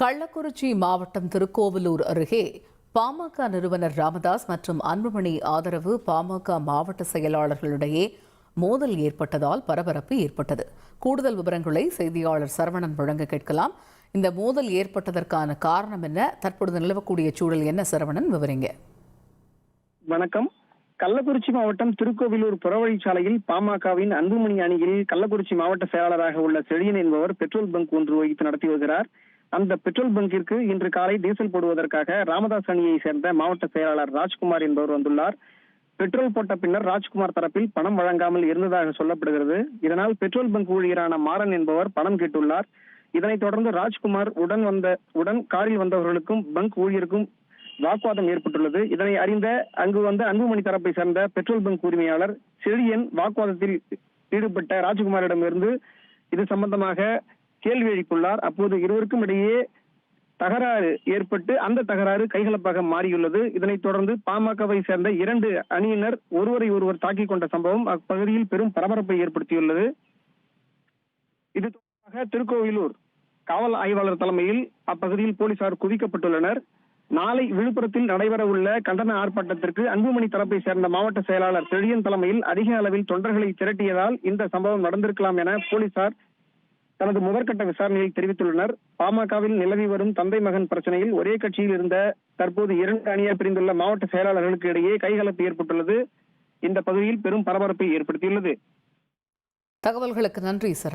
கள்ளக்குறிச்சி மாவட்டம் திருக்கோவிலூர் அருகே பாமக நிறுவனர் ராமதாஸ் மற்றும் அன்புமணி ஆதரவு பாமக மாவட்ட செயலாளர்களிடையே மோதல் ஏற்பட்டதால் பரபரப்பு ஏற்பட்டது. கூடுதல் விவரங்களை செய்தியாளர் சரவணன் வழங்க கேட்கலாம். இந்த மோதல் ஏற்பட்டதற்கான காரணம் என்ன, தற்பொழுது நிலவக்கூடிய சூழல் என்ன? சரவணன், விவரிங்க. வணக்கம். கள்ளக்குறிச்சி மாவட்டம் திருக்கோவிலூர் புறவழிச்சாலையில் பாமகவின் அன்புமணி அணியில் கள்ளக்குறிச்சி மாவட்ட செயலாளராக உள்ள செழியன் என்பவர் பெட்ரோல் பங்க் ஒன்று வைத்து நடத்தி வருகிறார். அந்த பெட்ரோல் பங்கிற்கு இன்று காலை டீசல் போடுவதற்காக ராமதாஸ் அணியை சேர்ந்த மாவட்ட செயலாளர் ராஜ்குமார் என்பவர் வந்துள்ளார். பெட்ரோல் போட்ட பின்னர் ராஜ்குமார் தரப்பில் பணம் வழங்காமல் இருந்ததாக சொல்லப்படுகிறது. இதனால் பெட்ரோல் பங்க் ஊழியரான மாறன் என்பவர் பணம் கேட்டுள்ளார். இதனைத் தொடர்ந்து ராஜ்குமார் உடன் காரில் வந்தவர்களுக்கும் பங்க் ஊழியருக்கும் வாக்குவாதம் ஏற்பட்டுள்ளது. இதனை அறிந்த அங்கு வந்த அன்புமணி தரப்பை சேர்ந்த பெட்ரோல் பங்க் உரிமையாளர் செழியன் வாக்குவாதத்தில் ஈடுபட்ட ராஜ்குமாரிடமிருந்து இது சம்பந்தமாக கேள்வி எழுப்பியுள்ளார். அப்போது இருவருக்கும் இடையே தகராறு ஏற்பட்டு அந்த தகராறு கைகலப்பாக மாறியுள்ளது. இதனைத் தொடர்ந்து பாமகவை சேர்ந்த 2 அணியினர் ஒருவரை ஒருவர் தாக்கிக் கொண்ட சம்பவம் அப்பகுதியில் பெரும் பரபரப்பை ஏற்படுத்தியுள்ளது. இது தொடர்பாக திருக்கோவிலூர் காவல் ஆய்வாளர் தலைமையில் அப்பகுதியில் போலீசார் குவிக்கப்பட்டுள்ளனர். நாளை விழுப்புரத்தில் நடைபெற உள்ள கண்டன ஆர்ப்பாட்டத்திற்கு அன்புமணி தரப்பை சேர்ந்த மாவட்ட செயலாளர் செழியன் தலைமையில் அதிக அளவில் தொண்டர்களை திரட்டியதால் இந்த சம்பவம் நடந்திருக்கலாம் என போலீசார் தனது முதற்கட்ட விசாரணையில் தெரிவித்துள்ளனர். பாமகவில் நிலவி வரும் தந்தை மகன் பிரச்சனையில் ஒரே கட்சியில் இருந்த தற்போது 2 அணியார் பிரிந்துள்ள மாவட்ட செயலாளர்களுக்கு இடையே கைகலப்பு ஏற்பட்டுள்ளது. இந்த பகுதியில் பெரும் பரபரப்பை ஏற்படுத்தியுள்ளது. தகவல்களுக்கு நன்றி சார்.